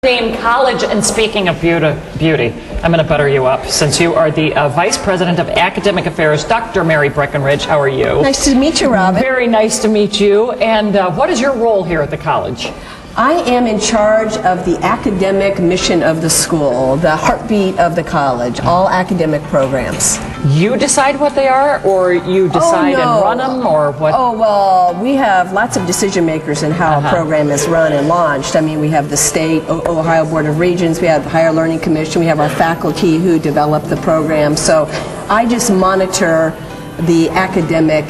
Dame College, and speaking of beauty, I'm going to butter you up since you are the Vice President of Academic Affairs, Dr. Mary Breckenridge. How are you? Nice to meet you, Robin. Very nice to meet you. And what is your role here at the college? I am in charge of the academic mission of the school, the heartbeat of the college, all academic programs. You decide what they are, or you decide and run them, or what? Oh, well, we have lots of decision makers in how a program is run and launched. I mean, we have the state, Ohio Board of Regents, we have the Higher Learning Commission, we have our faculty who develop the program. So I just monitor the academic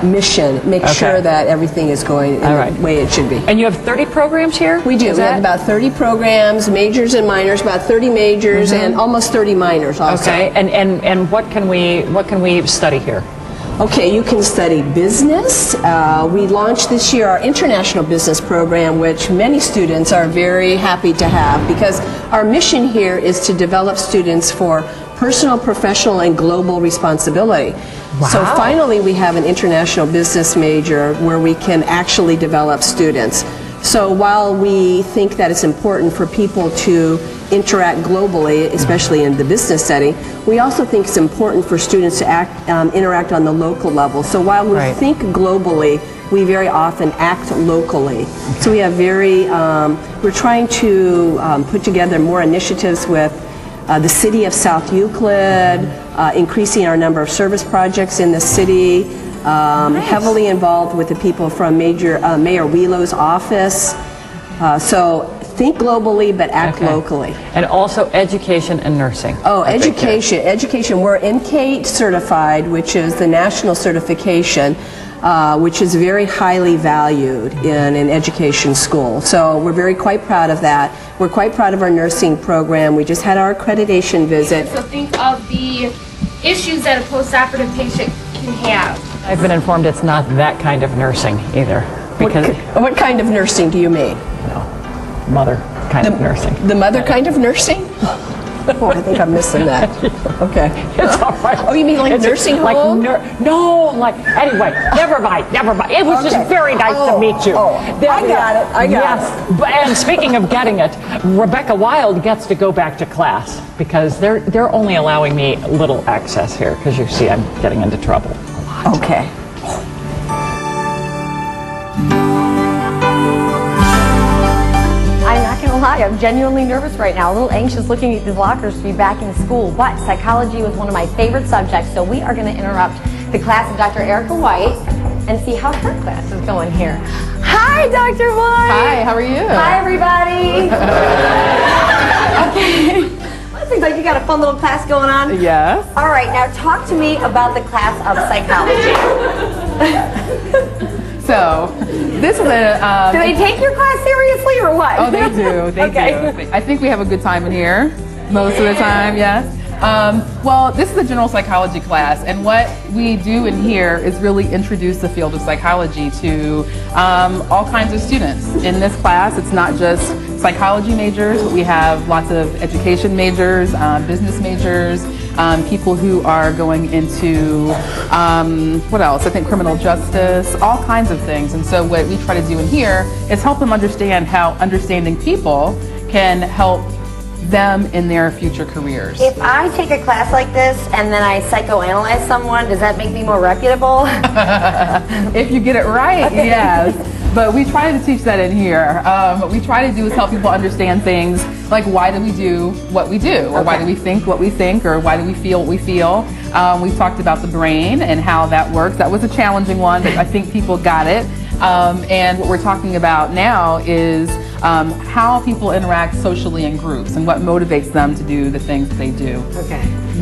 mission, make sure that everything is going in the way it should be. And you have 30 programs here? We do. We have about 30 programs, majors and minors, about 30 majors and almost 30 minors also. Okay, and what can we study here? Okay, you can study business. We launched this year our international business program, which many students are very happy to have, because our mission here is to develop students for personal, professional, and global responsibility. Wow. So finally we have an international business major where we can actually develop students. So while we think that it's important for people to interact globally, especially in the business setting, we also think it's important for students to interact on the local level. So while we think globally, we very often act locally. So we have we're trying to put together more initiatives with the city of South Euclid, increasing our number of service projects in the city, heavily involved with the people from Mayor Wheelo's office. So think globally, but act locally. And also education and nursing. Oh, education. We're NCATE certified, which is the national certification, which is very highly valued in an education school. So we're quite proud of that. We're quite proud of our nursing program. We just had our accreditation visit. So think of the issues that a postoperative patient can have. I've been informed it's not that kind of nursing either. Because what kind of nursing do you mean? No, mother kind of nursing. The mother kind of nursing? Oh, I think I'm missing that. Okay. It's all right. Oh, you mean like nursing home? Anyway, never mind. It was just very nice to meet you. I got it. And speaking of getting it, Rebecca Wild gets to go back to class because they're only allowing me little access here because you see I'm getting into trouble. Okay. I'm genuinely nervous right now, a little anxious looking at these lockers to be back in school, but psychology was one of my favorite subjects, so we are going to interrupt the class of Dr. Erica White and see how her class is going here. Hi, Dr. White! Hi, how are you? Hi, everybody! Okay. Well, it seems like you got a fun little class going on. Yes. All right, now talk to me about the class of psychology. So, this is a... do they take your class seriously or what? Oh, they do. They do. I think we have a good time in here most of the time, yes. Well, this is a general psychology class, and what we do in here is really introduce the field of psychology to all kinds of students. In this class, it's not just psychology majors, but we have lots of education majors, business majors, people who are going into, what else? I think criminal justice, all kinds of things. And so what we try to do in here is help them understand how understanding people can help them in their future careers. If I take a class like this and then I psychoanalyze someone, does that make me more reputable? If you get it right, yes. But we try to teach that in here. What we try to do is help people understand things like why do we do what we do, or why do we think what we think, or why do we feel what we feel. We've talked about the brain and how that works. That was a challenging one, but I think people got it. And what we're talking about now is how people interact socially in groups and what motivates them to do the things that they do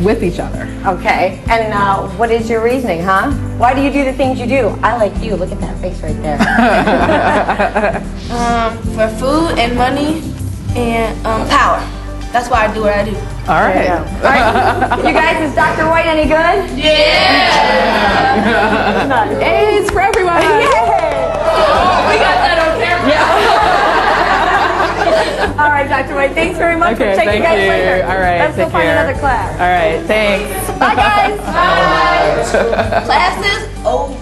with each other. Okay. And what is your reasoning, huh? Why do you do the things you do? I like you. Look at that face right there. For food and money and power. That's why I do what I do. All right. All right. You guys, is Dr. White any good? Yeah! A's for everyone! We got that on camera. Yeah. All right, Dr. White, thanks very much. Okay, We'll check you guys later. All right, Let's go find another class. All right, thanks. Bye, guys. Class is over.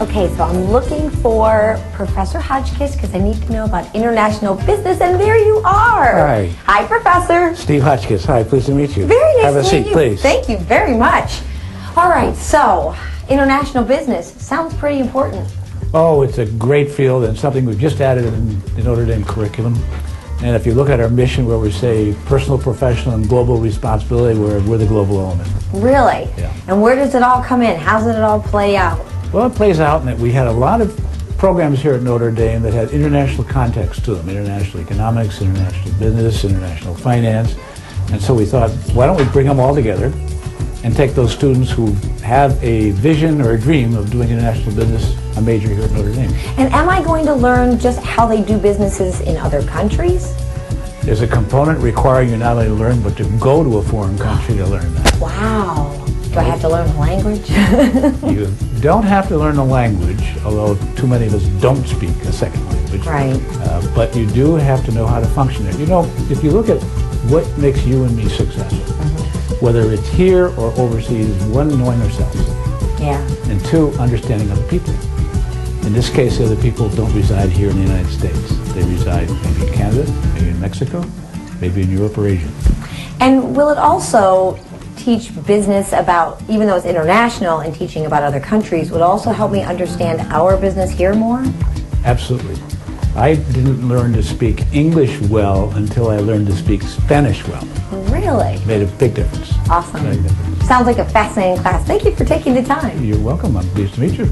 Okay, so I'm looking for Professor Hotchkiss because I need to know about international business, and there you are. Hi. Hi, Professor. Steve Hotchkiss. Hi, pleased to meet you. Very nice Have a to seat, meet you. please. Thank you very much. All right, so international business sounds pretty important. Oh, it's a great field and something we've just added in the Notre Dame curriculum. And if you look at our mission where we say personal, professional, and global responsibility, we're the global element. Really? Yeah. And where does it all come in? How does it all play out? Well, it plays out in that we had a lot of programs here at Notre Dame that had international context to them, international economics, international business, international finance. And so we thought, why don't we bring them all together and take those students who have a vision or a dream of doing international business, a major here at Notre Dame. And am I going to learn just how they do businesses in other countries? There's a component requiring you not only to learn, but to go to a foreign country to learn that. Wow. Do I have to learn the language? You don't have to learn the language, although too many of us don't speak a second language. Right. But you do have to know how to function there. You know, if you look at what makes you and me successful, whether it's here or overseas, one, knowing ourselves, Yeah. and two, understanding other people. In this case, the other people don't reside here in the United States. They reside maybe in Canada, maybe in Mexico, maybe in Europe or Asia. And will it also teach business about, even though it's international and teaching about other countries, would also help me understand our business here more? Absolutely. I didn't learn to speak English well until I learned to speak Spanish well. Really? Made a big difference. Awesome. Big difference. Sounds like a fascinating class. Thank you for taking the time. You're welcome. I'm pleased to meet you.